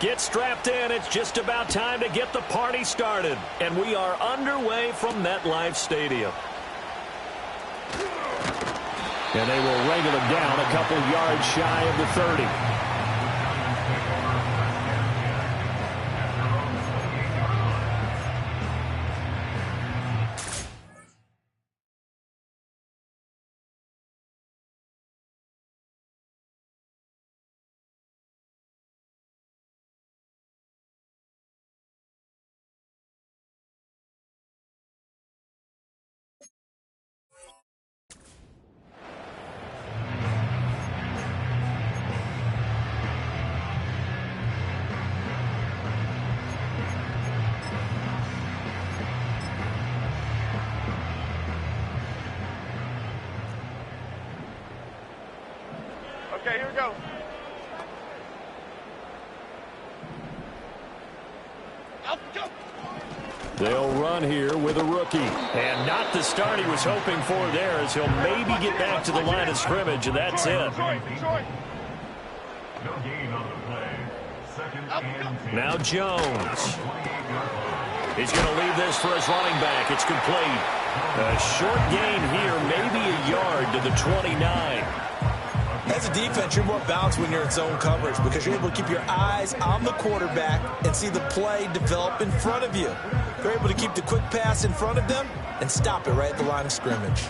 Get strapped in. It's just about time to get the party started. And we are underway from MetLife Stadium. And they will wrangle him down a couple yards shy of the 30. Okay, here we go. They'll run here with a rookie. And not the start he was hoping for there, as he'll maybe get back to the line of scrimmage, and that's it. Now Jones. He's going to leave this for his running back. It's complete. A short gain here, maybe a yard to the 29. As a defense, you're more balanced when you're in zone coverage because you're able to keep your eyes on the quarterback and see the play develop in front of you. You're able to keep the quick pass in front of them and stop it right at the line of scrimmage.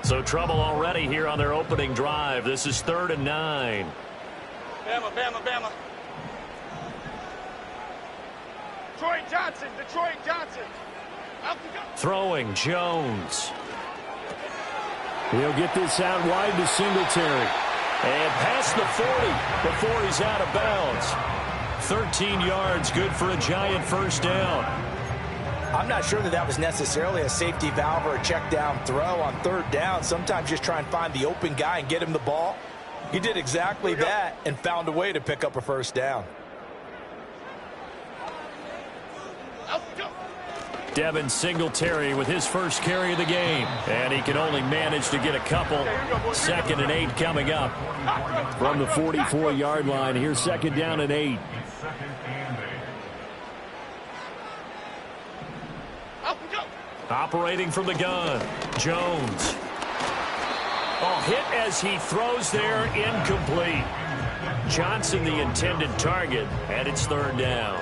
So trouble already here on their opening drive. This is 3rd and 9. Bama, Bama, Bama. Detroit Johnson. Throwing Jones. He'll get this out wide to Singletary. And past the 40 before he's out of bounds. 13 yards, good for a Giant first down. I'm not sure that was necessarily a safety valve or a check down throw on 3rd down. Sometimes just try and find the open guy and get him the ball. He did exactly that and found a way to pick up a first down. Devin Singletary with his first carry of the game. And he can only manage to get a couple. 2nd and 8 coming up. From the 44-yard line, here's 2nd down and 8. Operating from the gun, Jones. Oh, hit as he throws there, incomplete. Johnson the intended target, and it's 3rd down.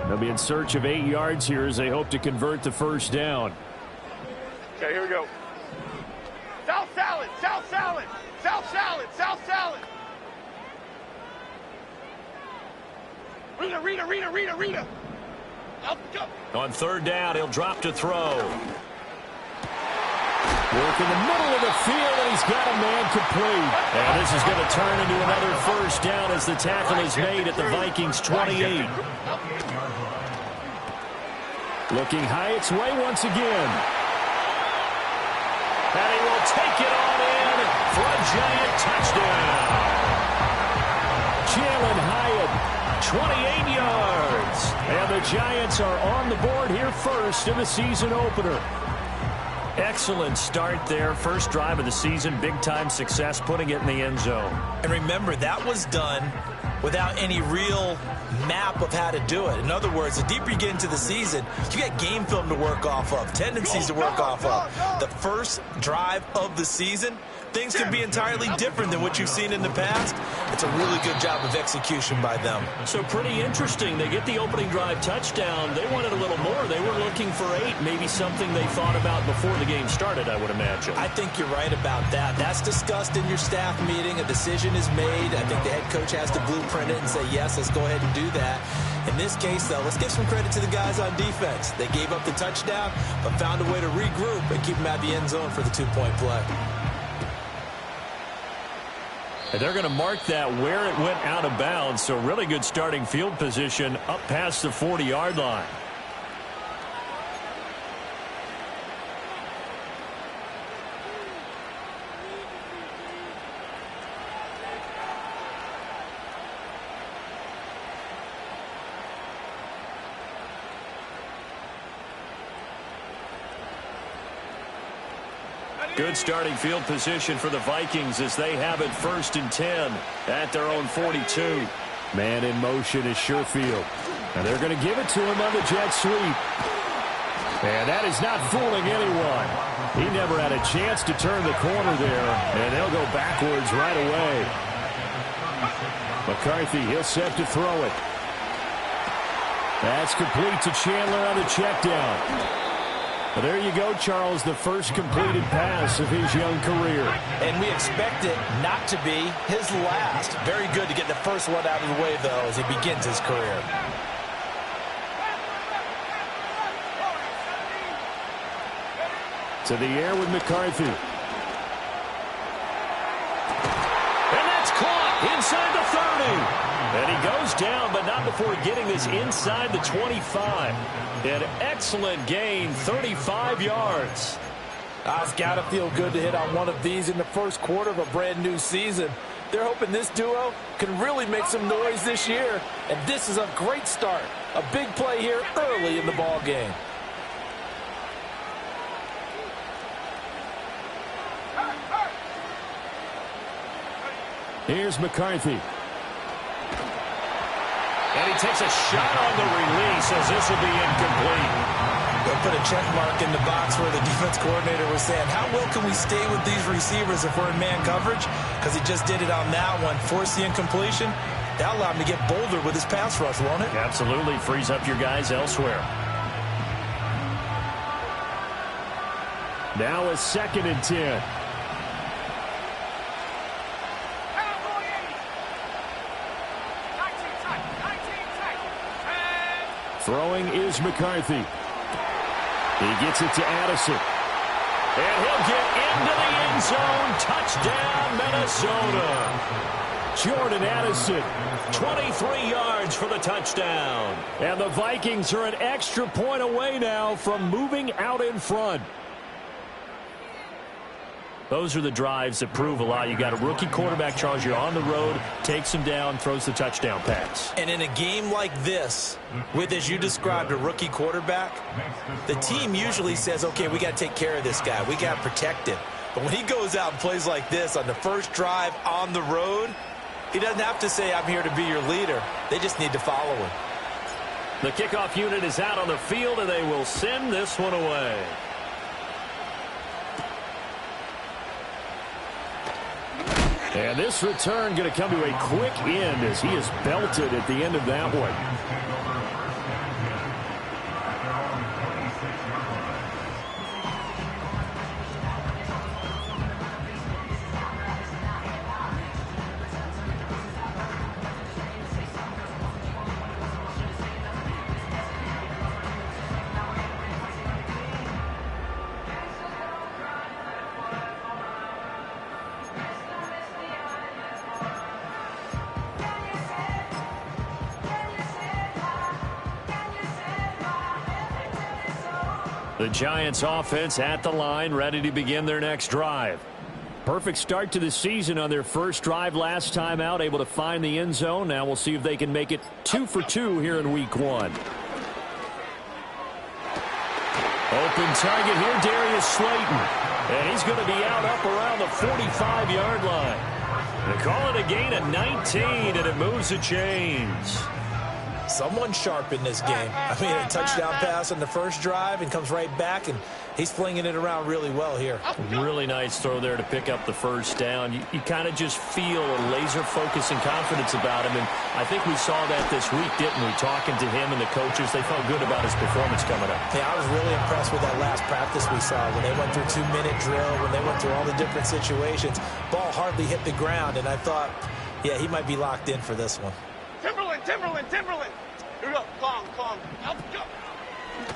They'll be in search of 8 yards here as they hope to convert the first down. Okay, here we go. South salad, South salad, South salad, South salad. Rita. On 3rd down, he'll drop to throw. Work in the middle of the field, and he's got a man complete. And this is going to turn into another first down as the tackle is made at the Vikings' 28. Looking high its way once again. And he will take it on in for a Giant touchdown. Jalen Hyatt, 28 yards. And the Giants are on the board here first in the season opener. Excellent start there. First drive of the season. Big-time success putting it in the end zone. And remember, that was done without any real map of how to do it. In other words, the deeper you get into the season, you got game film to work off of, tendencies to work off of. The first drive of the season, things can be entirely different than what you've seen in the past. It's a really good job of execution by them. So pretty interesting. They get the opening drive touchdown. They wanted a little more. They were looking for 8, maybe something they thought about before the game started, I would imagine. I think you're right about that. That's discussed in your staff meeting. A decision is made. I think the head coach has to blueprint it and say, yes, let's go ahead and do that. In this case, though, let's give some credit to the guys on defense. They gave up the touchdown, but found a way to regroup and keep them at the end zone for the 2-point play. And they're going to mark that where it went out of bounds, so really good starting field position up past the 40-yard line. Good starting field position for the Vikings as they have it 1st and 10 at their own 42. Man in motion is Sherfield. And they're going to give it to him on the jet sweep. And that is not fooling anyone. He never had a chance to turn the corner there, and they'll go backwards right away. McCarthy, he'll set to throw it. That's complete to Chandler on the check down. Well, there you go, Charles, the first completed pass of his young career. And we expect it not to be his last. Very good to get the first one out of the way, though, as he begins his career. To the air with McCarthy. And that's caught inside the 30. And he goes down, but not before getting this inside the 25. An excellent gain, 35 yards. It's got to feel good to hit on one of these in the first quarter of a brand new season. They're hoping this duo can really make some noise this year. And this is a great start. A big play here early in the ball game. Here's McCarthy. And he takes a shot on the release as this will be incomplete. They'll put a check mark in the box where the defense coordinator was saying, how well can we stay with these receivers if we're in man coverage? Because he just did it on that one. Force the incompletion. That allowed him to get bolder with his pass rush, won't it? Absolutely. Frees up your guys elsewhere. Now a 2nd and 10. Throwing is McCarthy. He gets it to Addison. And he'll get into the end zone. Touchdown, Minnesota. Jordan Addison, 23 yards for the touchdown. And the Vikings are an extra point away now from moving out in front. Those are the drives that prove a lot. You got a rookie quarterback, Charles. You're on the road, takes him down, throws the touchdown pass. And in a game like this, with, as you described, a rookie quarterback, the team usually says, okay, we got to take care of this guy. We got to protect him. But when he goes out and plays like this on the first drive on the road, he doesn't have to say, I'm here to be your leader. They just need to follow him. The kickoff unit is out on the field, and they will send this one away. And this return going to come to a quick end as he is belted at the end of that one. The Giants offense at the line, ready to begin their next drive. Perfect start to the season on their first drive last time out, able to find the end zone. Now we'll see if they can make it 2 for 2 here in week 1. Open target here, Darius Slayton. And he's going to be out up around the 45-yard line. They call it a gain of 19, and it moves the chains. Someone sharp in this game. I mean, a touchdown pass on the first drive and comes right back, and he's flinging it around really well here. Really nice throw there to pick up the first down. You kind of just feel a laser focus and confidence about him, and I think we saw that this week, didn't we? Talking to him and the coaches, they felt good about his performance coming up. Yeah, I was really impressed with that last practice we saw when they went through 2-minute drill, when they went through all the different situations. Ball hardly hit the ground, and I thought, yeah, he might be locked in for this one. Timberland. Here we go. Long. Out, go.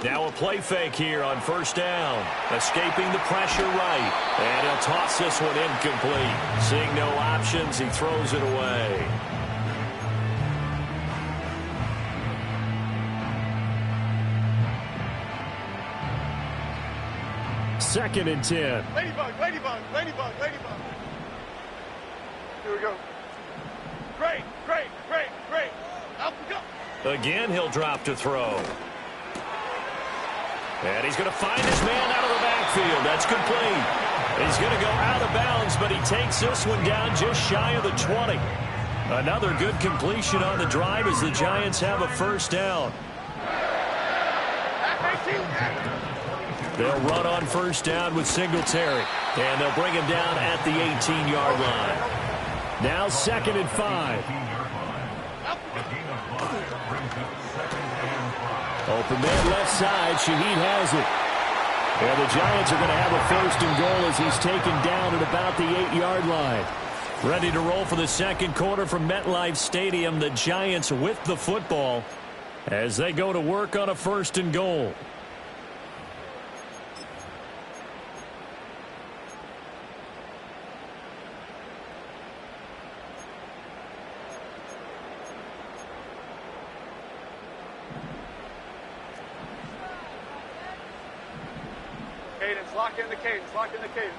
Now a play fake here on first down. Escaping the pressure right. And he'll toss this one incomplete. Seeing no options, he throws it away. Second and 10. Ladybug. Here we go. Great. Out we go. Again, he'll drop to throw. And he's going to find his man out of the backfield. backfield. That's complete. He's going to go out of bounds, but he takes this one down just shy of the 20. Another good completion on the drive as the Giants have a first down. They'll run on first down with Singletary, and they'll bring him down at the 18-yard line. Now 2nd and 5. Open man left side. Shaheed has it. And the Giants are going to have a 1st and goal as he's taken down at about the 8-yard line. Ready to roll for the second quarter from MetLife Stadium. The Giants with the football as they go to work on a 1st and goal. Cadence, lock in the cadence, lock in the cadence.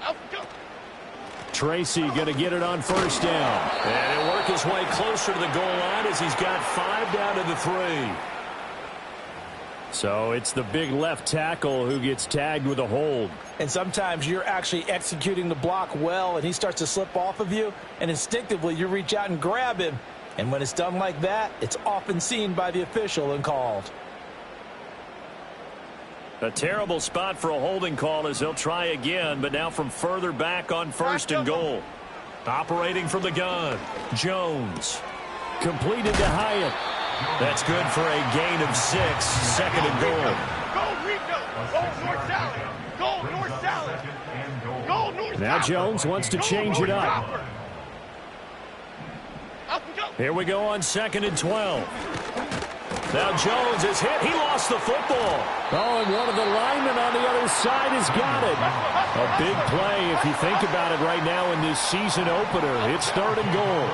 Out, go. Tracy going to get it on first down. And he'll work his way closer to the goal line as he's got 5 down to the 3. So it's the big left tackle who gets tagged with a hold. And sometimes you're actually executing the block well, and he starts to slip off of you, and instinctively you reach out and grab him. And when it's done like that, it's often seen by the official and called. A terrible spot for a holding call as he'll try again, but now from further back on 1st and goal. Operating from the gun, Jones. Completed to Hyatt. That's good for a gain of 6, 2nd and goal. Go, Rico. Go, North Salad. Go, North Salad. Go, North Salad. Now Jones wants to change it up. Here we go on 2nd and 12. Now Jones is hit. He lost the football. Oh, and one of the linemen on the other side has got it. A big play if you think about it right now in this season opener. It's 3rd and goal.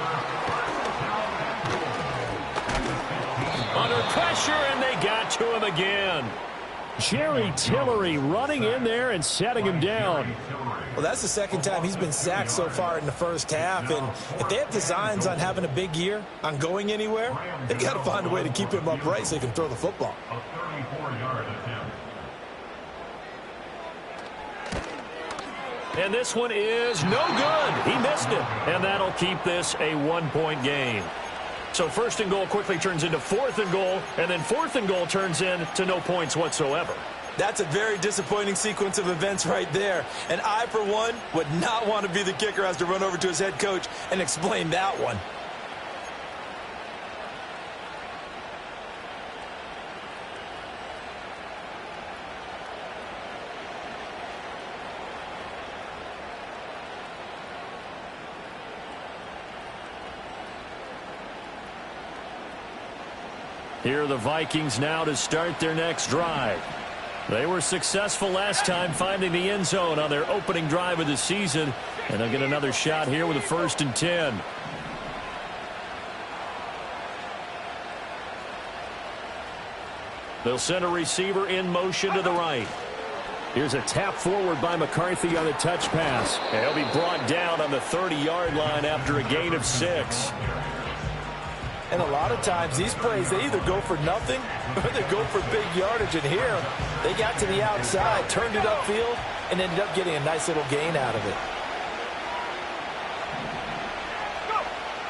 Under pressure, and they got to him again. Jerry Tillery running in there and setting him down. Well, that's the 2nd time he's been sacked so far in the first half. And if they have designs on having a big year, on going anywhere, they've got to find a way to keep him upright so he can throw the football. And this one is no good. He missed it. And that'll keep this a 1-point game. So 1st and goal quickly turns into 4th and goal, and then 4th and goal turns into no points whatsoever. That's a very disappointing sequence of events right there. And I, for one, would not want to be the kicker who has to run over to his head coach and explain that one. Here are the Vikings now to start their next drive. They were successful last time finding the end zone on their opening drive of the season, and they'll get another shot here with a 1st and 10. They'll send a receiver in motion to the right. Here's a tap forward by McCarthy on the touch pass. And he'll be brought down on the 30-yard line after a gain of 6. And a lot of times these plays, they either go for nothing or they go for big yardage. And here, they got to the outside, turned it upfield, and ended up getting a nice little gain out of it.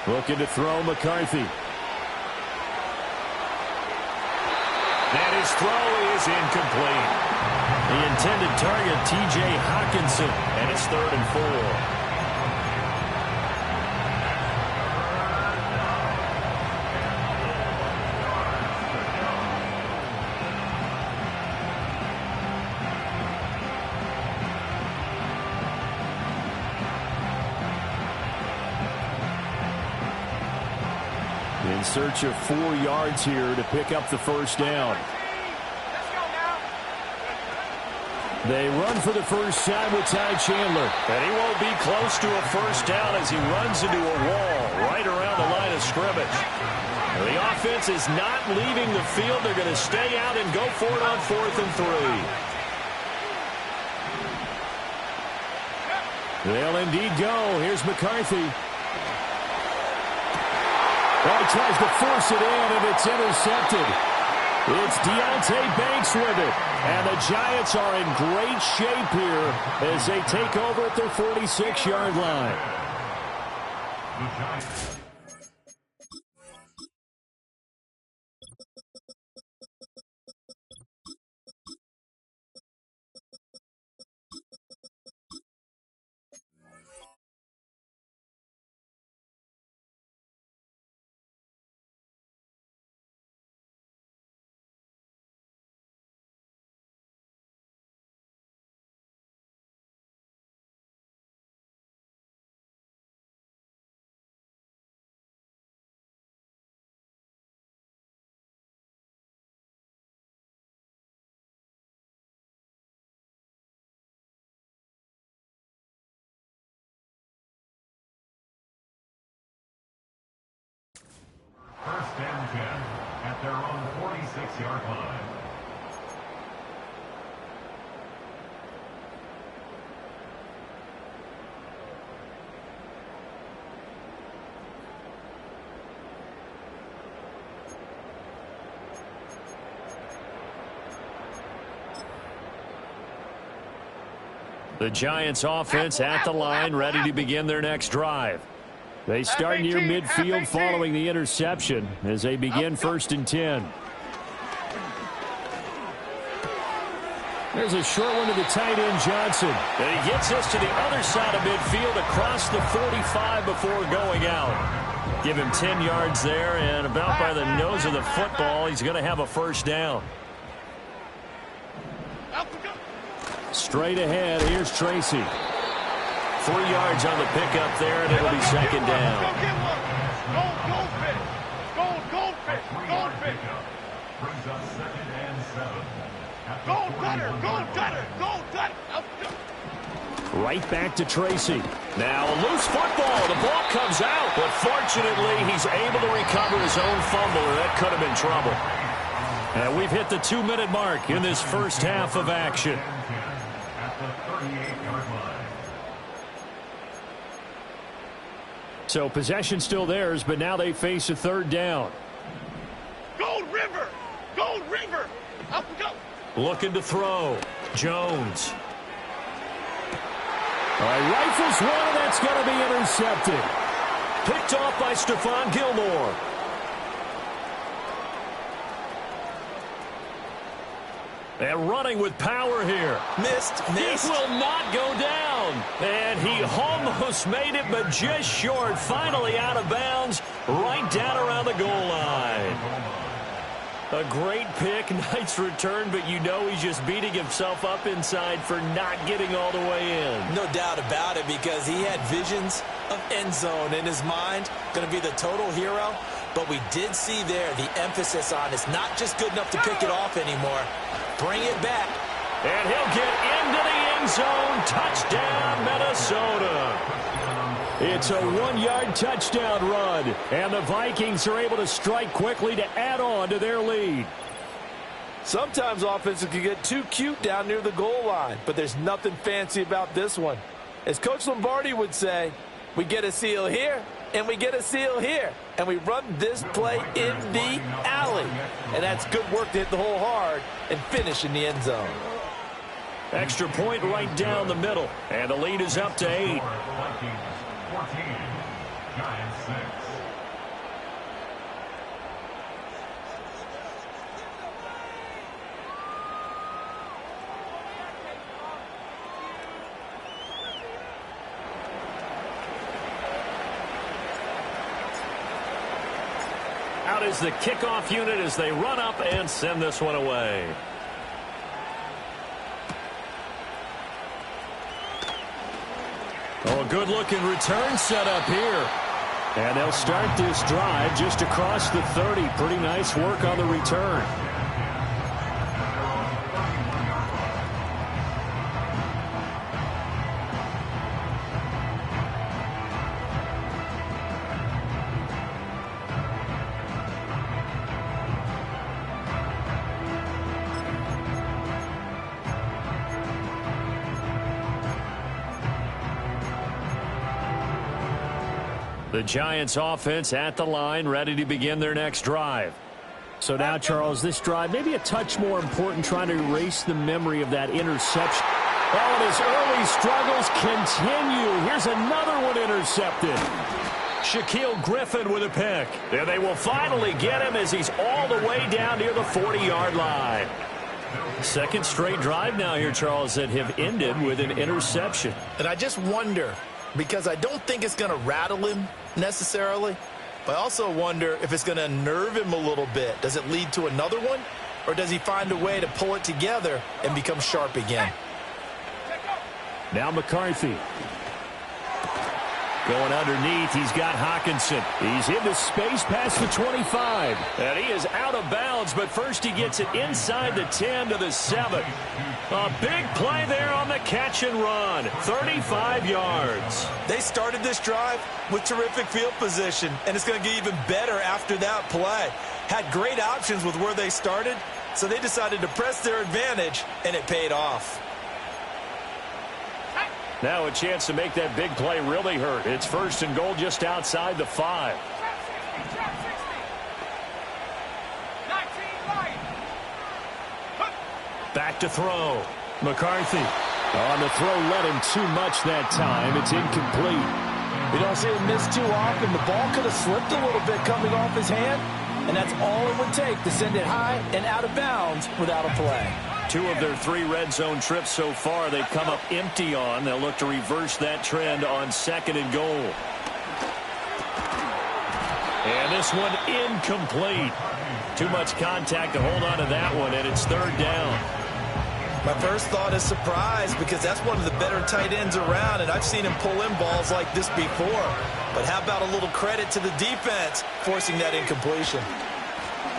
Looking to throw McCarthy. And his throw is incomplete. The intended target, T.J. Hockenson, and it's 3rd and 4. In search of 4 yards here to pick up the first down. They run for the first time with Ty Chandler. And he won't be close to a first down as he runs into a wall right around the line of scrimmage. The offense is not leaving the field. They're going to stay out and go for it on 4th and 3. They'll indeed go. Here's McCarthy. Well, he tries to force it in, and it's intercepted. It's Deonte Banks with it. And the Giants are in great shape here as they take over at their 46-yard line. First and 10 at their own 46-yard line. The Giants offense at the line, ready to begin their next drive. They start near midfield following the interception as they begin 1st and 10. There's a short one to the tight end, Johnson. And he gets us to the other side of midfield across the 45 before going out. Give him 10 yards there, and about by the nose of the football, he's going to have a first down. Straight ahead, here's Tracy. 3 yards on the pickup there, and it'll be second down. Go get one. Goldfish. Goldfish. Goldfish. Brings up 2nd and 7. Gold cutter. Gold cutter. Right back to Tracy. Now a loose football. The ball comes out, but fortunately he's able to recover his own fumble, and that could have been trouble. And we've hit the 2-minute mark in this first half of action. At the 38-yard line. So possession still theirs, but now they face a 3rd down. Gold River. Gold River. Up we go. Looking to throw. Jones. All right, rifles one, and that's going to be intercepted. Picked off by Stephon Gilmore. And running with power here. Missed. He will not go down. And he almost made it, but just short. Finally out of bounds, right down around the goal line. A great pick, nice return, but you know he's just beating himself up inside for not getting all the way in. No doubt about it, because he had visions of end zone in his mind. Going to be the total hero. But we did see there the emphasis on it's not just good enough to pick it off anymore. Bring it back. And he'll get into the end zone. Touchdown, Minnesota. It's a 1-yard touchdown run. And the Vikings are able to strike quickly to add on to their lead. Sometimes offenses can get too cute down near the goal line, but there's nothing fancy about this one. As Coach Lombardi would say, we get a seal here, and we get a seal here, and we run this play in the alley. And that's good work to hit the hole hard and finish in the end zone. Extra point right down the middle, and the lead is up to 8. 14, Giants 6. Out is the kickoff unit as they run up and send this one away. Oh, good-looking return set up here. And they'll start this drive just across the 30. Pretty nice work on the return. The Giants offense at the line, ready to begin their next drive. So now, Charles, this drive maybe a touch more important, trying to erase the memory of that interception. Oh, and his early struggles continue. Here's another one intercepted. Shaquille Griffin with a pick. And they will finally get him as he's all the way down near the 40-yard line. Second straight drive now here, Charles, that have ended with an interception. And I just wonder, because I don't think it's going to rattle him necessarily, but I also wonder if it's going to nerve him a little bit. Does it lead to another one, or does he find a way to pull it together and become sharp again? Now McCarthy. Going underneath, he's got Hockenson. He's into space past the 25. And he is out of bounds, but first he gets it inside the 10 to the 7. A big play there on the catch and run. 35 yards. They started this drive with terrific field position, and it's going to get even better after that play. Had great options with where they started, so they decided to press their advantage, and it paid off. Now a chance to make that big play really hurt. It's first and goal just outside the 5. Back to throw. McCarthy. On the throw, led him too much that time. It's incomplete. We don't see him miss too often. The ball could have slipped a little bit coming off his hand, and that's all it would take to send it high and out of bounds without a play. 2 of their 3 red zone trips so far they've come up empty on. They'll look to reverse that trend on second and goal. And this one incomplete. Too much contact to hold on to that one, and it's third down. My first thought is surprise, because that's one of the better tight ends around, and I've seen him pull in balls like this before. But how about a little credit to the defense forcing that incompletion?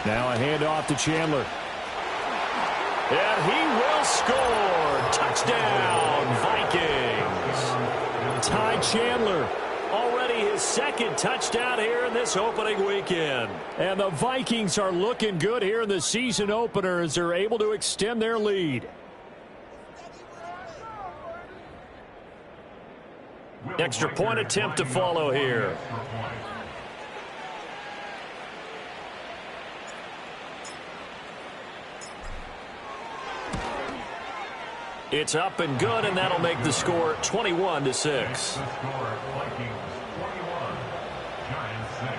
Now a handoff to Chandler. And he will score. Touchdown, Vikings. Ty Chandler, already his second touchdown here in this opening weekend. And the Vikings are looking good here in the season opener as they're able to extend their lead. Extra point attempt to follow here. It's up and good, and that'll make the score 21-6. The score, Vikings 21, Giants 6.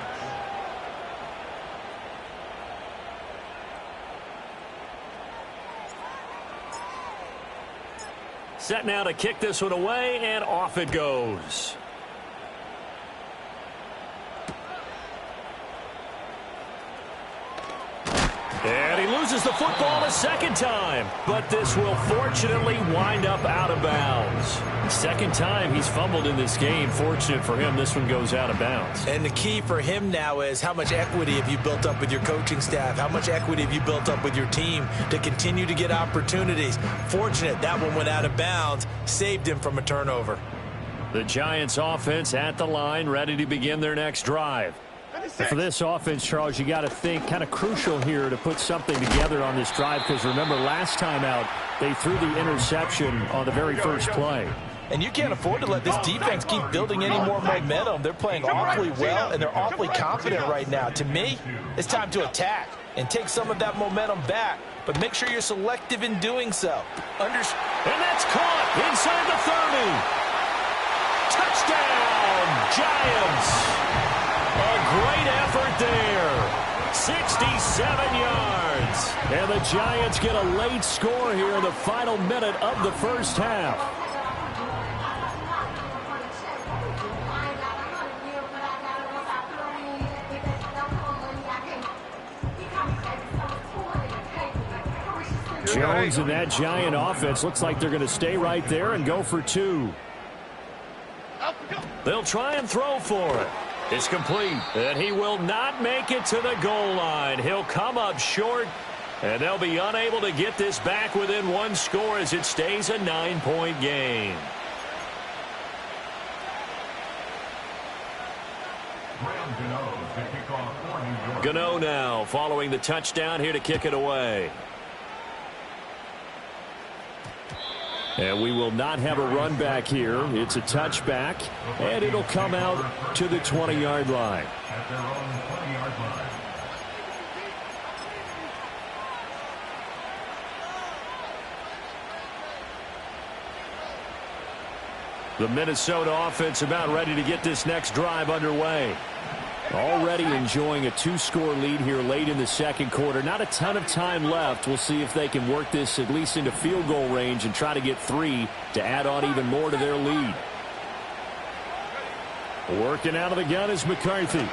Set now to kick this one away, and off it goes. And he loses the football a second time, but this will fortunately wind up out of bounds. Second time he's fumbled in this game. Fortunate for him, this one goes out of bounds. And the key for him now is how much equity have you built up with your coaching staff? How much equity have you built up with your team to continue to get opportunities? Fortunate that one went out of bounds, saved him from a turnover. The Giants offense at the line, ready to begin their next drive. For this offense, Charles, you got to think kind of crucial here to put something together on this drive, because remember last time out they threw the interception on the very first play. And you can't afford to let this defense keep building any more momentum. They're playing awfully well, and they're awfully confident right now. To me, it's time to attack and take some of that momentum back, but make sure you're selective in doing so. And that's caught inside the 30. Touchdown, Giants. A great effort there. 67 yards. And the Giants get a late score here in the final minute of the first half. Jones and that Giant offense looks like they're going to stay right there and go for 2. They'll try and throw for it. It's complete, and he will not make it to the goal line. He'll come up short, and they'll be unable to get this back within 1 score as it stays a 9-point game. Gano now following the touchdown here to kick it away. And we will not have a run back here. It's a touchback, and it'll come out to the 20-yard line. At their own 20-yard line. The Minnesota offense about ready to get this next drive underway. Already enjoying a 2-score lead here late in the second quarter. Not a ton of time left. We'll see if they can work this at least into field goal range and try to get 3 to add on even more to their lead. Working out of the gun is McCarthy.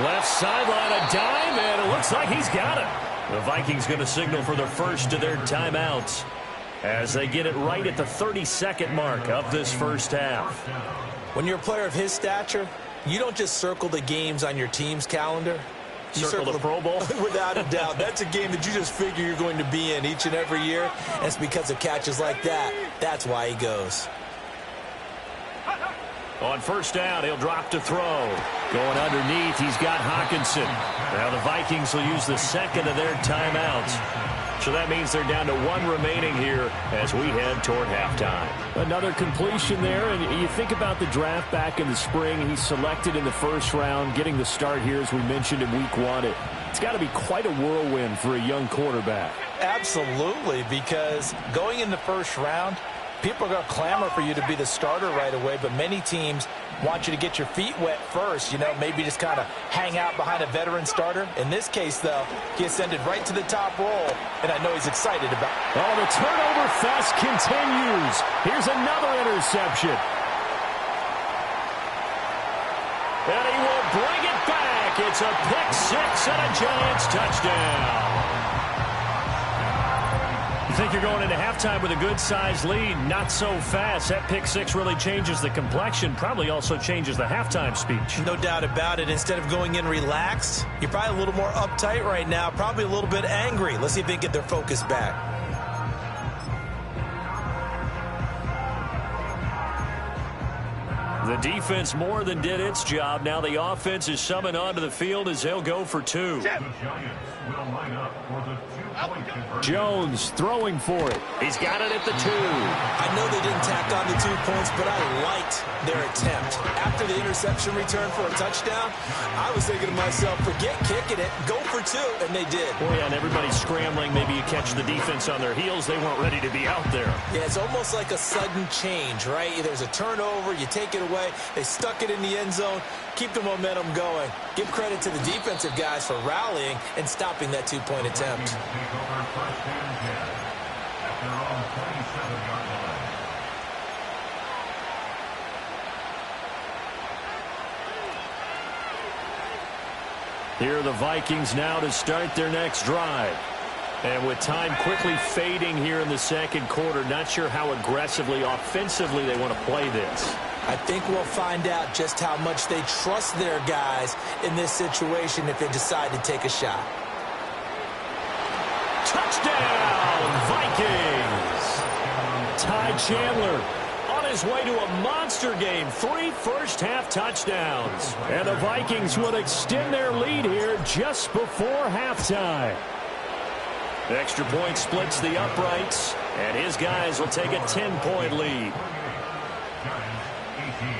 Left sideline, a dive, and it looks like he's got it. The Vikings going to signal for the first of their timeouts as they get it right at the 32nd mark of this first half. When you're a player of his stature, you don't just circle the games on your team's calendar. You circle the Pro Bowl? Without a doubt. That's a game that you just figure you're going to be in each and every year. And it's because of catches like that. That's why he goes. On first down, he'll drop to throw. Going underneath, he's got Hockenson. Now the Vikings will use the second of their timeouts. So that means they're down to 1 remaining here as we head toward halftime. Another completion there, and you think about the draft back in the spring. He's selected in the first round, getting the start here, as we mentioned, in week 1. It's got to be quite a whirlwind for a young quarterback. Absolutely, because going in the first round, people are going to clamor for you to be the starter right away, but many teams want you to get your feet wet first, maybe just kind of hang out behind a veteran starter. In this case, though, he ascended right to the top roll, and I know he's excited about it. Oh, the turnover fest continues. Here's another interception. And he will bring it back. It's a pick 6 and a Giants touchdown. You think you're going into halftime with a good-sized lead, not so fast. That pick 6 really changes the complexion, probably also changes the halftime speech. No doubt about it. Instead of going in relaxed, you're probably a little more uptight right now, probably a little bit angry. Let's see if they can get their focus back. The defense more than did its job. Now the offense is summoned onto the field as they'll go for 2. The Giants will line up for the 2-point conversion. Jones throwing for it. He's got it at the 2. I know they didn't tack on the 2 points, but I liked their attempt. After the interception return for a touchdown, I was thinking to myself, forget kicking it, go for 2, and they did. Oh, yeah, and everybody's scrambling. Maybe you catch the defense on their heels. They weren't ready to be out there. Yeah, it's almost like a sudden change, right? There's a turnover, you take it away, they stuck it in the end zone, keep the momentum going. Give credit to the defensive guys for rallying and stopping that 2-point attempt. Take over first and 10 at their own 27-yard line. Here are the Vikings now to start their next drive. And with time quickly fading here in the second quarter, not sure how aggressively, offensively they want to play this. I think we'll find out just how much they trust their guys in this situation if they decide to take a shot. Touchdown, Vikings! Ty Chandler on his way to a monster game. 3 first-half touchdowns. And the Vikings will extend their lead here just before halftime. Extra point splits the uprights, and his guys will take a 10-point lead. Giants 18.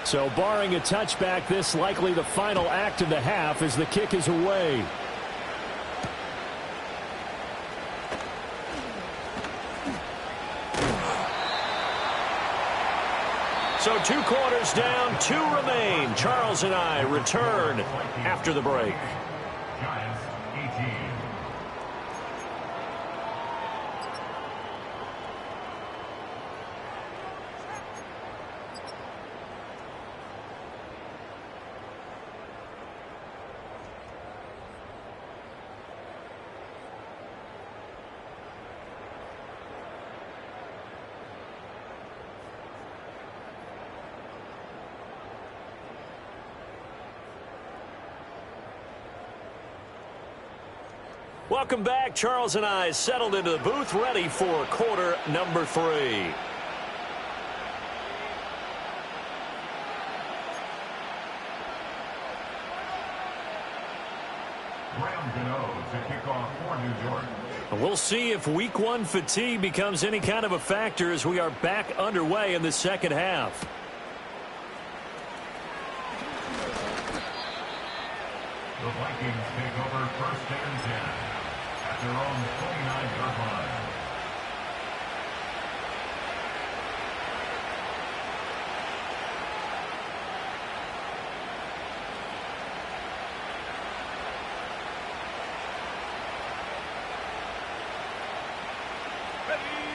So barring a touchback, this likely the final act of the half as the kick is away. So 2 quarters down, 2 remain. Charles and I return after the break. Giants 18. Welcome back. Charles and I settled into the booth, ready for quarter number 3. Graham Gano to kick off for New York. We'll see if week one fatigue becomes any kind of a factor as we are back underway in the second half. The Vikings take over first and 10 at their own 29-yard line.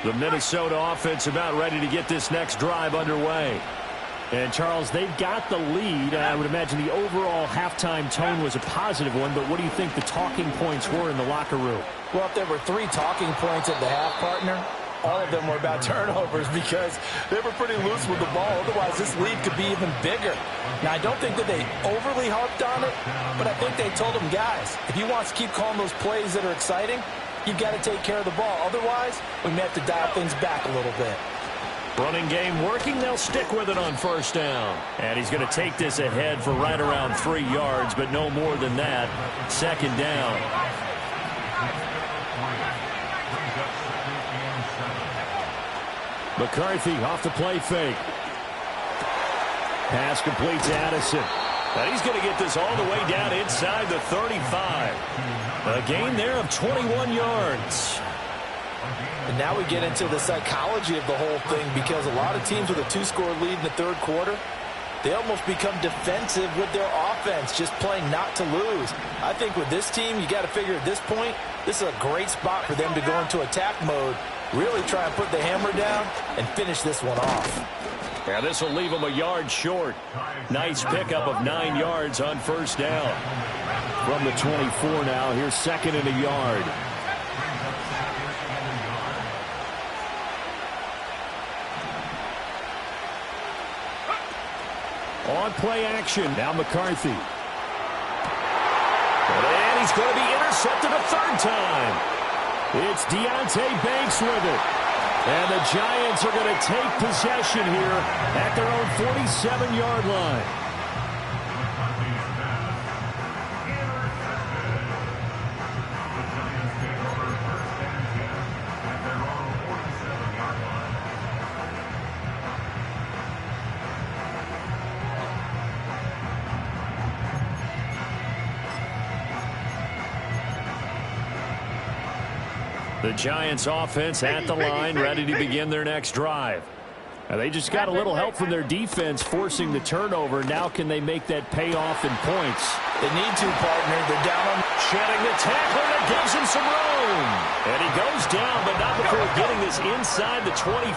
The Minnesota offense about ready to get this next drive underway. And, Charles, they've got the lead. I would imagine the overall halftime tone was a positive one, but what do you think the talking points were in the locker room? Well, if there were 3 talking points at the half, partner, all of them were about turnovers because they were pretty loose with the ball. Otherwise, this lead could be even bigger. Now, I don't think that they overly harped on it, but I think they told them, guys, if you want to keep calling those plays that are exciting, you've got to take care of the ball. Otherwise, we may have to dial things back a little bit. Running game working. They'll stick with it on first down. And he's going to take this ahead for right around 3 yards, but no more than that. Second down. McCarthy off the play fake. Pass complete to Addison. And he's going to get this all the way down inside the 35. A gain there of 21 yards. And now we get into the psychology of the whole thing because a lot of teams with a 2-score lead in the third quarter, they almost become defensive with their offense, just playing not to lose. I think with this team, you got to figure at this point, this is a great spot for them to go into attack mode, really try and put the hammer down and finish this one off. Yeah, this will leave them a yard short. Nice pickup of 9 yards on first down. From the 24 now, here's second and a yard. On play action, now McCarthy. And he's going to be intercepted a third time. It's Deonte Banks with it. And the Giants are going to take possession here at their own 47-yard line. The Giants offense at the line, ready to begin their next drive. Now they just got a little help from their defense forcing the turnover. Now can they make that pay off in points? They need to, partner. They're down on shedding the tackler that gives him some room. And he goes down, but not before getting this inside the 25.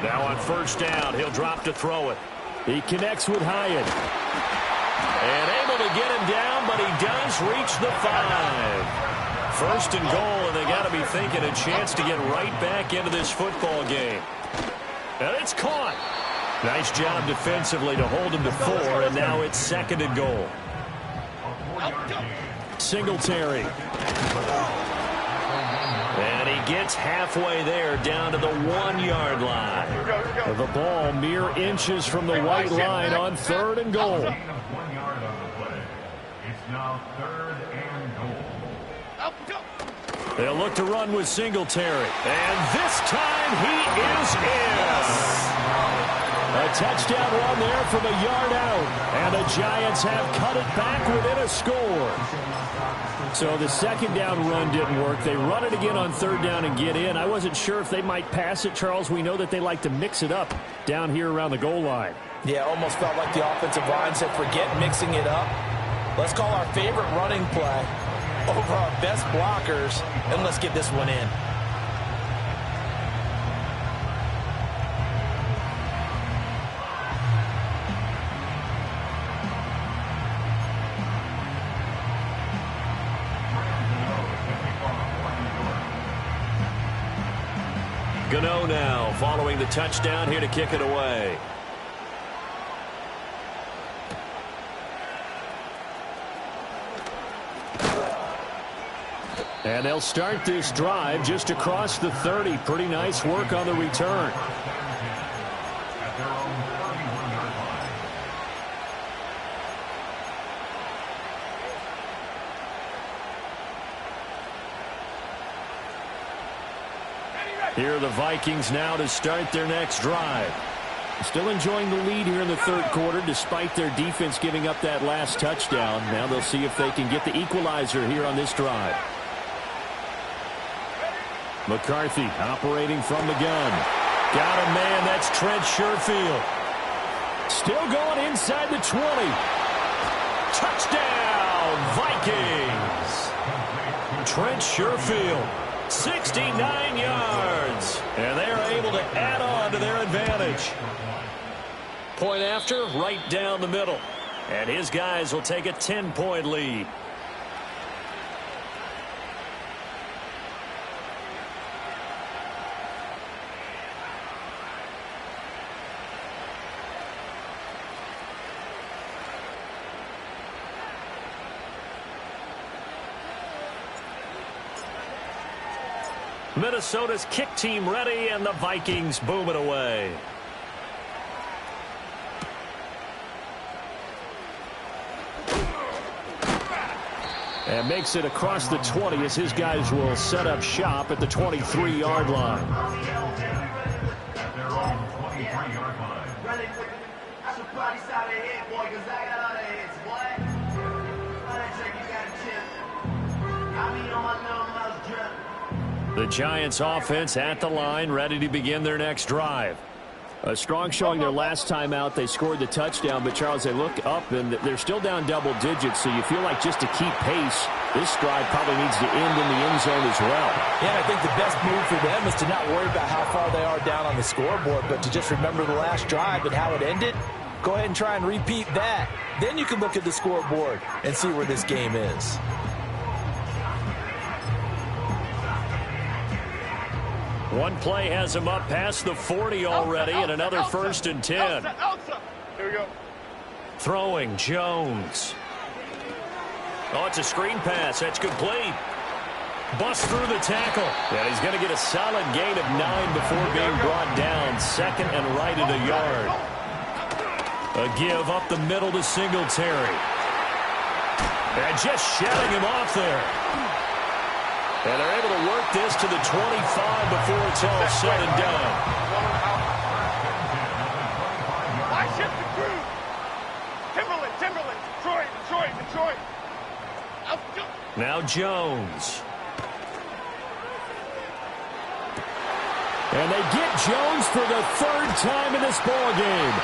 Now on first down, he'll drop to throw it. He connects with Hyatt. And able to get him down, but he does reach the 5. First and goal, and they got to be thinking a chance to get right back into this football game. And it's caught. Nice job defensively to hold him to 4, and now it's second and goal. Singletary. And he gets halfway there down to the 1-yard line. The ball mere inches from the white line on third and goal. 1 yard on the play. It's now third and goal. They'll look to run with Singletary. And this time he is in. A touchdown run there from a yard out. And the Giants have cut it back within a score. So the second down run didn't work. They run it again on third down and get in. I wasn't sure if they might pass it, Charles. We know that they like to mix it up down here around the goal line. Yeah, almost felt like the offensive line said, forget mixing it up. Let's call our favorite running play over our best blockers, and let's get this one in. Gano now following the touchdown here to kick it away. And they'll start this drive just across the 30. Pretty nice work on the return. Here are the Vikings now to start their next drive. Still enjoying the lead here in the third quarter despite their defense giving up that last touchdown. Now they'll see if they can get the equalizer here on this drive. McCarthy operating from the gun. Got a man. That's Trent Sherfield. Still going inside the 20. Touchdown, Vikings. Trent Sherfield, 69 yards. And they are able to add on to their advantage. Point after, right down the middle. And his guys will take a 10-point lead. Minnesota's kick team ready, and the Vikings boom it away. And makes it across the 20 as his guys will set up shop at the 23-yard line. The Giants offense at the line, ready to begin their next drive. A strong showing their last time out. They scored the touchdown, but Charles, they look up and they're still down double digits, so you feel like just to keep pace, this drive probably needs to end in the end zone as well. Yeah, I think the best move for them is to not worry about how far they are down on the scoreboard, but to just remember the last drive and how it ended. Go ahead and try and repeat that. Then you can look at the scoreboard and see where this game is. One play has him up past the 40 already, and another 1st and 10. Here we go. Throwing, Jones. Oh, it's a screen pass. That's complete. Bust through the tackle. And he's going to get a solid gain of 9 before being brought down. Second and right at a yard. A give up the middle to Singletary. And just shutting him off there. And they're able to work this to the 25 before it's all said and done. I shift the crew. Timberland. Detroit. Now Jones. And they get Jones for the 3rd time in this ball game.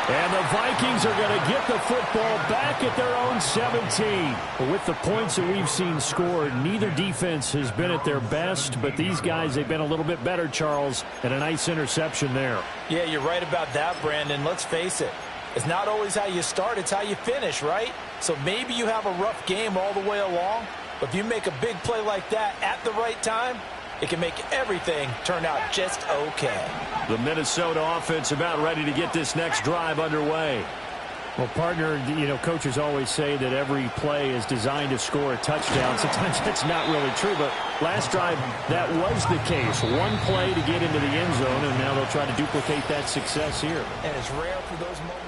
And the Vikings are going to get the football back at their own 17. With the points that we've seen scored, neither defense has been at their best, but these guys, they've been a little bit better, Charles, and a nice interception there. Yeah, you're right about that, Brandon. Let's face it. It's not always how you start, it's how you finish, right? So maybe you have a rough game all the way along, but if you make a big play like that at the right time, it can make everything turn out just okay. The Minnesota offense about ready to get this next drive underway. Well, partner, coaches always say that every play is designed to score a touchdown. Sometimes that's not really true, but last drive, that was the case. One play to get into the end zone, and now they'll try to duplicate that success here. And it's rare for those moments.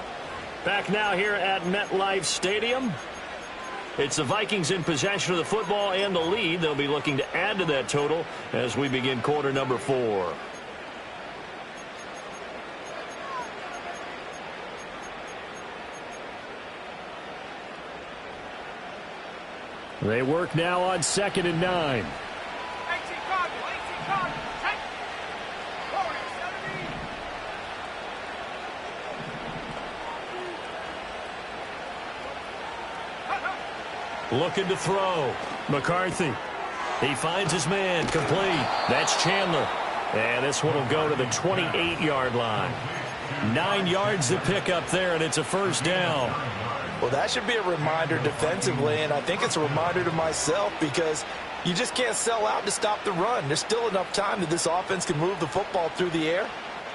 Back now here at MetLife Stadium. It's the Vikings in possession of the football and the lead. They'll be looking to add to that total as we begin quarter number 4. They work now on 2nd and 9. Looking to throw. McCarthy. He finds his man. Complete. That's Chandler. And this one will go to the 28-yard line. 9 yards to pick up there, and it's a 1st down. Well, that should be a reminder defensively, and I think it's a reminder to myself because you just can't sell out to stop the run. There's still enough time that this offense can move the football through the air,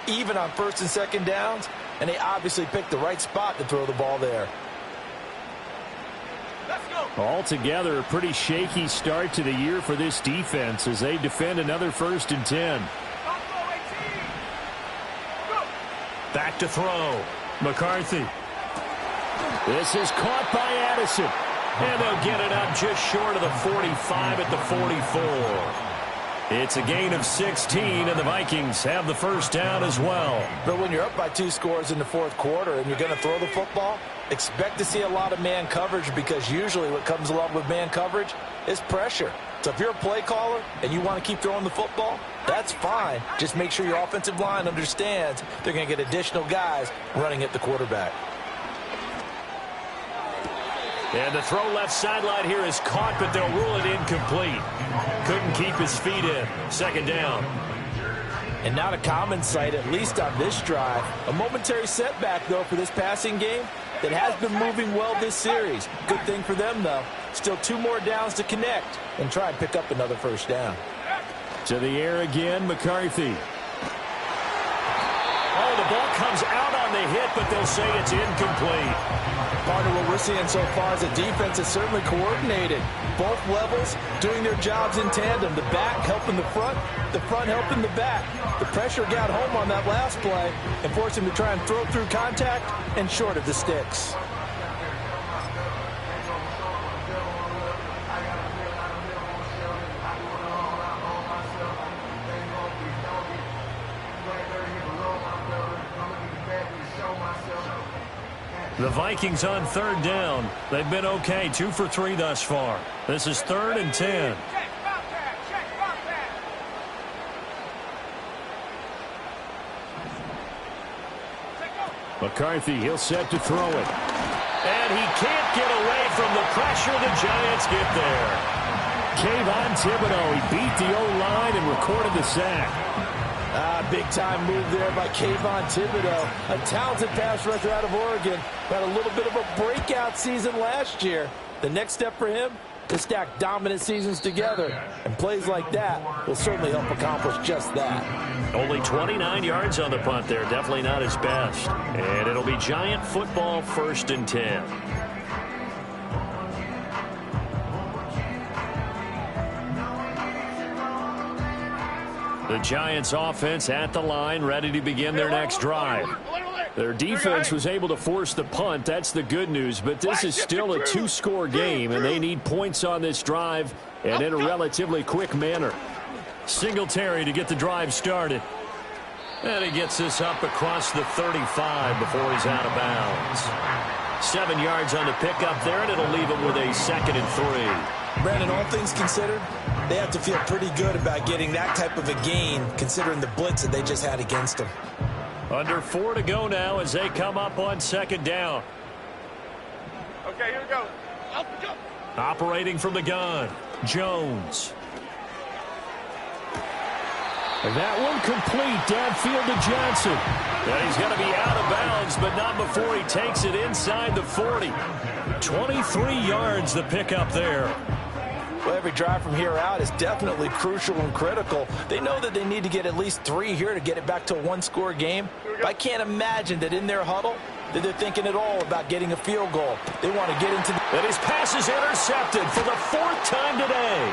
even on 1st and 2nd downs, and they obviously picked the right spot to throw the ball there. Altogether, a pretty shaky start to the year for this defense as they defend another 1st and 10. Back to throw. McCarthy. This is caught by Addison. And they'll get it up just short of the 45 at the 44. It's a gain of 16, and the Vikings have the first down as well. But when you're up by 2 scores in the fourth quarter and you're going to throw the football, expect to see a lot of man coverage, because usually what comes along with man coverage is pressure. So if you're a play caller and you want to keep throwing the football, that's fine. Just make sure your offensive line understands they're going to get additional guys running at the quarterback. And the throw left sideline here is caught, but they'll rule it incomplete. Couldn't keep his feet in. Second down. And not a common sight, at least on this drive. A momentary setback, though, for this passing game that has been moving well this series. Good thing for them, though. Still 2 more downs to connect and try and pick up another first down. To the air again, McCarthy. Oh, the ball comes out on the hit, but they'll say it's incomplete. Partner, what we're seeing so far is the defense is certainly coordinated. Both levels doing their jobs in tandem. The back helping the front helping the back. The pressure got home on that last play and forced him to try and throw through contact and short of the sticks. The Vikings on third down. They've been okay, 2 for 3 thus far. This is 3rd and 10. McCarthy, he'll set to throw it. And he can't get away from the pressure. The Giants get there. Kayvon Thibodeaux, he beat the O-line and recorded the sack. Big-time move there by Kayvon Thibodeaux, a talented pass rusher out of Oregon. Had a little bit of a breakout season last year. The next step for him, to stack dominant seasons together. And plays like that will certainly help accomplish just that. Only 29 yards on the punt there. Definitely not his best. And it'll be Giant football, 1st and 10. The Giants offense at the line, ready to begin their next drive. Their defense was able to force the punt. That's the good news. But this is still a 2-score game, and they need points on this drive and in a relatively quick manner. Singletary to get the drive started. And he gets this up across the 35 before he's out of bounds. 7 yards on the pickup there, and it'll leave him with a 2nd and 3. Brandon, all things considered, they have to feel pretty good about getting that type of a gain, considering the blitz that they just had against them. Under 4 to go now as they come up on 2nd down. Okay, here we go. Operating from the gun, Jones. And that one complete downfield to Johnson. And he's going to be out of bounds, but not before he takes it inside the 40. 23 yards the pickup there. Well, every drive from here out is definitely crucial and critical. They know that they need to get at least 3 here to get it back to a 1-score game. But I can't imagine that in their huddle that they're thinking at all about getting a field goal. They want to get into the... And his pass is intercepted for the 4th time today.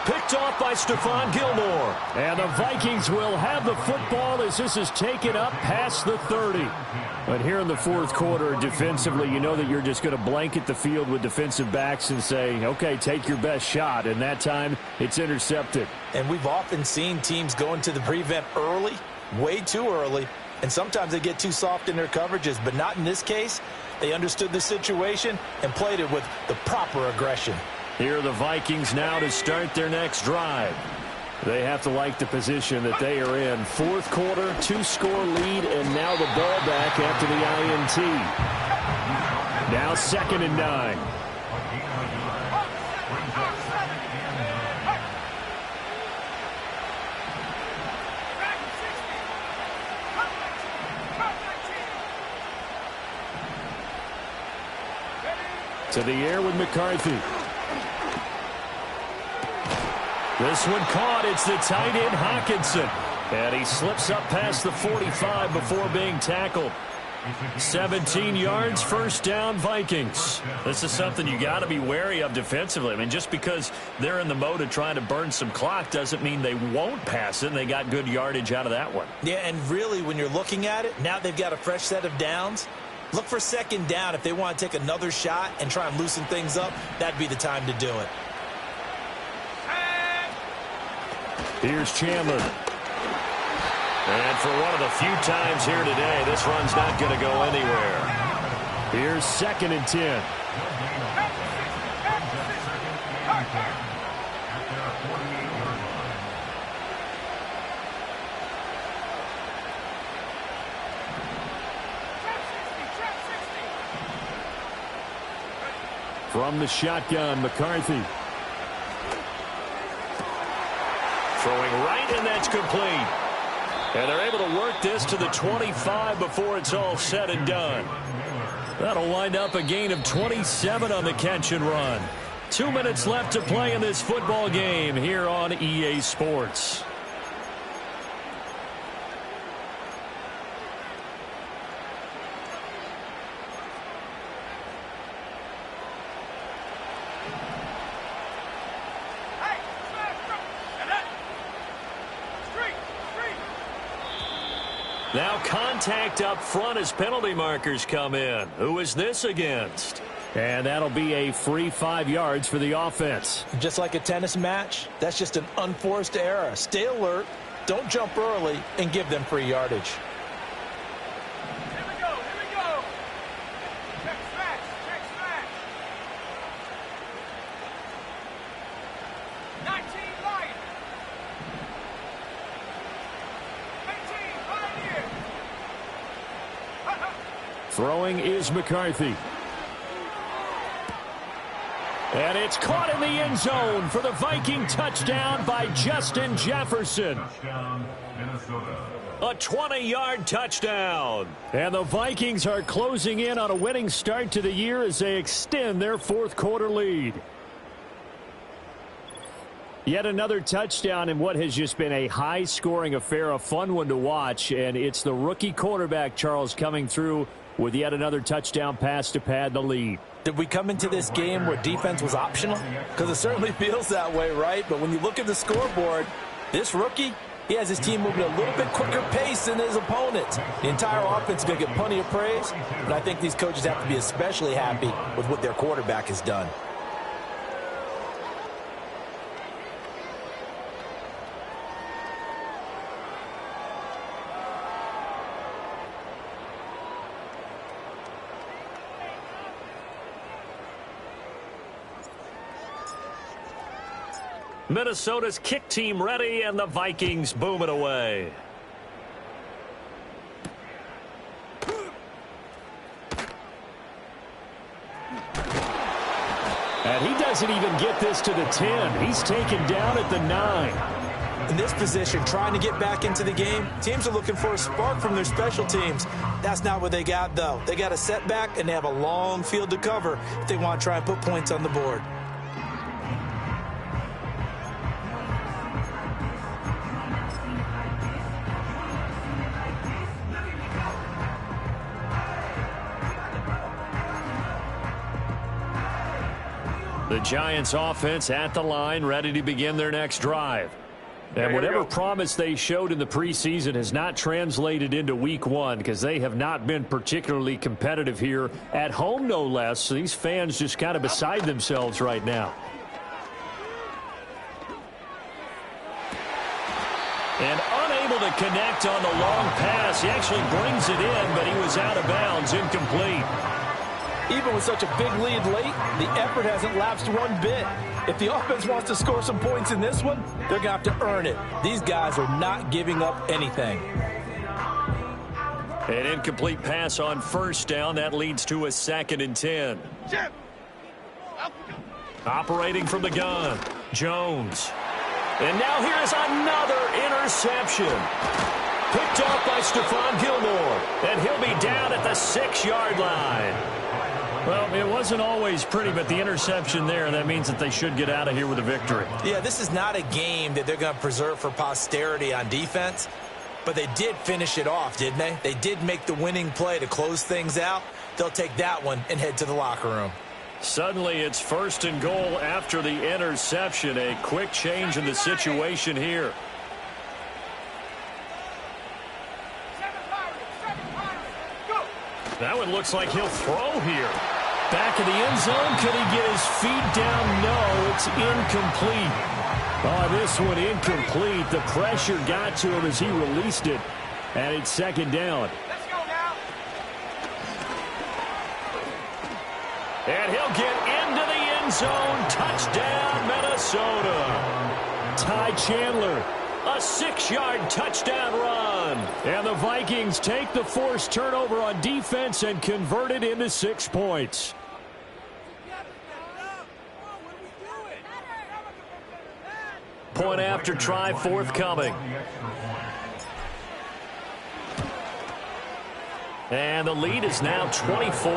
Picked off by Stephon Gilmore. And the Vikings will have the football as this is taken up past the 30. But here in the fourth quarter, defensively, you know that you're just going to blanket the field with defensive backs and say, okay, take your best shot. And that time, it's intercepted. And we've often seen teams go into the prevent early, way too early, and sometimes they get too soft in their coverages. But not in this case. They understood the situation and played it with the proper aggression. Here are the Vikings now to start their next drive. They have to like the position that they are in. Fourth quarter, 2-score lead, and now the ball back after the INT. Now 2nd and 9. To the air with McCarthy. This one caught. It's the tight end, Hockenson. And he slips up past the 45 before being tackled. 17 yards, first down, Vikings. This is something you got to be wary of defensively. I mean, just because they're in the mode of trying to burn some clock doesn't mean they won't pass it. And they got good yardage out of that one. Yeah, and really, when you're looking at it, now they've got a fresh set of downs. Look for 2nd down. If they want to take another shot and try and loosen things up, that'd be the time to do it. Here's Chandler. And for one of the few times here today, this run's not going to go anywhere. Here's 2nd and 10. From the shotgun, McCarthy. Throwing right, and that's complete. And they're able to work this to the 25 before it's all said and done. That'll wind up a gain of 27 on the catch and run. 2 minutes left to play in this football game here on EA Sports. Now contact up front as penalty markers come in. Who is this against? And that'll be a free 5 yards for the offense. Just like a tennis match, that's just an unforced error. Stay alert, don't jump early, and give them free yardage. Here we go. Check smash. 19 Lions. 18 Pioneers. Throwing is McCarthy. And it's caught in the end zone for the Viking touchdown by Justin Jefferson. Touchdown, Minnesota. A 20-yard touchdown. And the Vikings are closing in on a winning start to the year as they extend their 4th quarter lead. Yet another touchdown in what has just been a high-scoring affair, a fun one to watch. And it's the rookie quarterback, Charles, coming through with yet another touchdown pass to pad the lead. Did we come into this game where defense was optional? Because it certainly feels that way, right? But when you look at the scoreboard, this rookie, he has his team moving at a little bit quicker pace than his opponents. The entire offense is going to get plenty of praise, but I think these coaches have to be especially happy with what their quarterback has done. Minnesota's kick team ready, and the Vikings boom it away. And he doesn't even get this to the 10. He's taken down at the 9. In this position, trying to get back into the game, teams are looking for a spark from their special teams. That's not what they got, though. They got a setback, and they have a long field to cover if they want to try and put points on the board. The Giants offense at the line, ready to begin their next drive. And whatever promise they showed in the preseason has not translated into week 1 because they have not been particularly competitive here at home, no less. So these fans just kind of beside themselves right now. And unable to connect on the long pass. He actually brings it in, but he was out of bounds, incomplete. Even with such a big lead late, the effort hasn't lapsed one bit. If the offense wants to score some points in this one, they're going to have to earn it. These guys are not giving up anything. An incomplete pass on first down. That leads to a 2nd and 10. Operating from the gun, Jones. And now here's another interception. Picked off by Stephon Gilmore. And he'll be down at the 6-yard line. Well, it wasn't always pretty, but the interception there, that means that they should get out of here with a victory. Yeah, this is not a game that they're going to preserve for posterity on defense, but they did finish it off, didn't they? They did make the winning play to close things out. They'll take that one and head to the locker room. Suddenly it's 1st and goal after the interception. A quick change in the situation here. That one looks like he'll throw here. Back in the end zone. Could he get his feet down? No, it's incomplete. Oh, this one incomplete. The pressure got to him as he released it. And it's second down. Let's go now. And he'll get into the end zone. Touchdown, Minnesota. Ty Chandler, a 6-yard touchdown run. And the Vikings take the forced turnover on defense and convert it into 6 points. Point after try forthcoming. And the lead is now 24.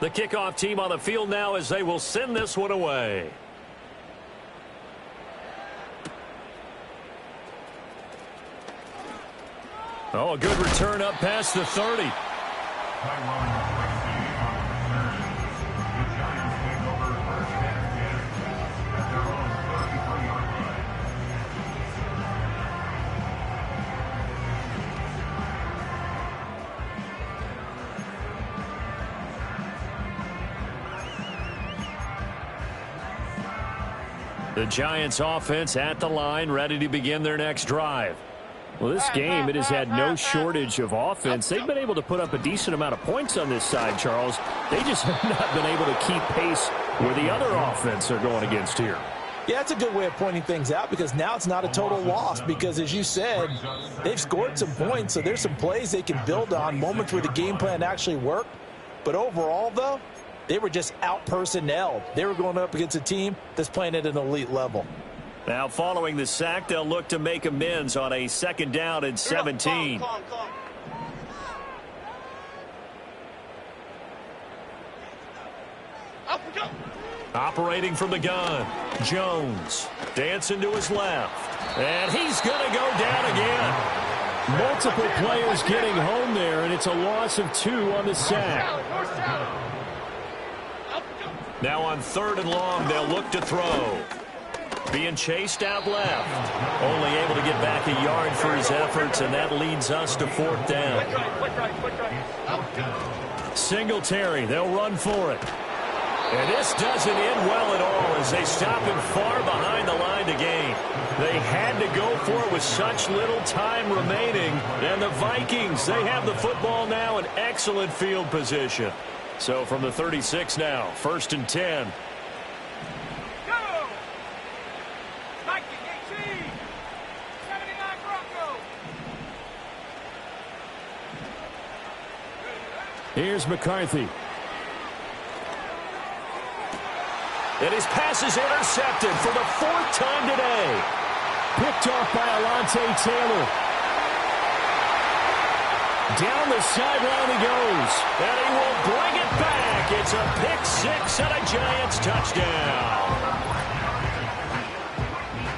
The kickoff team on the field now as they will send this one away. Oh, a good return up past the 30. The Giants offense at the line, ready to begin their next drive. Well, this game, it has had no shortage of offense. They've been able to put up a decent amount of points on this side, Charles. They just have not been able to keep pace where the other offense are going against here. Yeah, that's a good way of pointing things out because now it's not a total loss because, as you said, they've scored some points, so there's some plays they can build on, moments where the game plan actually worked. But overall, though, they were just out-personnelled. They were going up against a team that's playing at an elite level. Now, following the sack, they'll look to make amends on a 2nd down and 17. Calm. Up we go. Operating from the gun, Jones dancing to his left. And he's going to go down again. Multiple players getting home there, and it's a loss of 2 on the sack. Now on 3rd and long, they'll look to throw. Being chased out left. Only able to get back a yard for his efforts, and that leads us to 4th down. Singletary, they'll run for it. And this doesn't end well at all as they stop him far behind the line to gain. They had to go for it with such little time remaining. And the Vikings, they have the football now in excellent field position. So from the 36 now, 1st and 10. Go! Viking 18! 79 Broncos! Here's McCarthy. And his pass is intercepted for the 4th time today. Picked off by Alontae Taylor. Down the sideline he goes. And he will bring it back. It's a pick 6 and a Giants touchdown.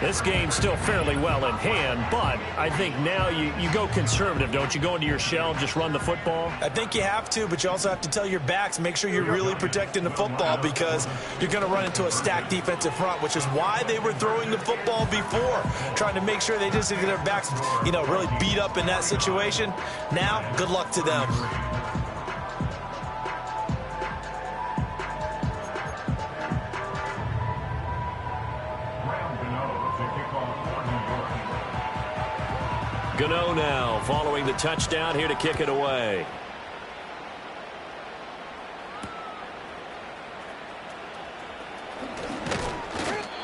This game's still fairly well in hand, but I think now you go conservative, don't you? Go into your shell and just run the football? I think you have to, but you also have to tell your backs, make sure you're really protecting the football because you're going to run into a stacked defensive front, which is why they were throwing the football before, trying to make sure they just get their backs, really beat up in that situation. Now, good luck to them. Gano now following the touchdown here to kick it away.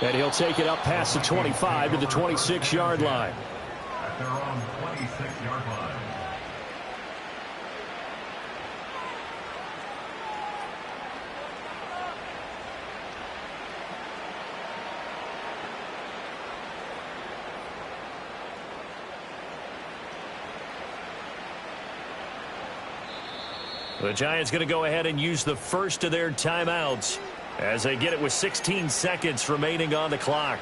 And he'll take it up past the 25 to the 26-yard line. At their own 26-yard line. The Giants going to go ahead and use the first of their timeouts as they get it with 16 seconds remaining on the clock.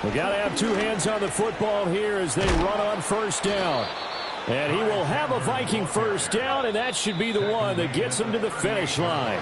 We got to have 2 hands on the football here as they run on 1st down. And he will have a Viking first down, and that should be the one that gets him to the finish line.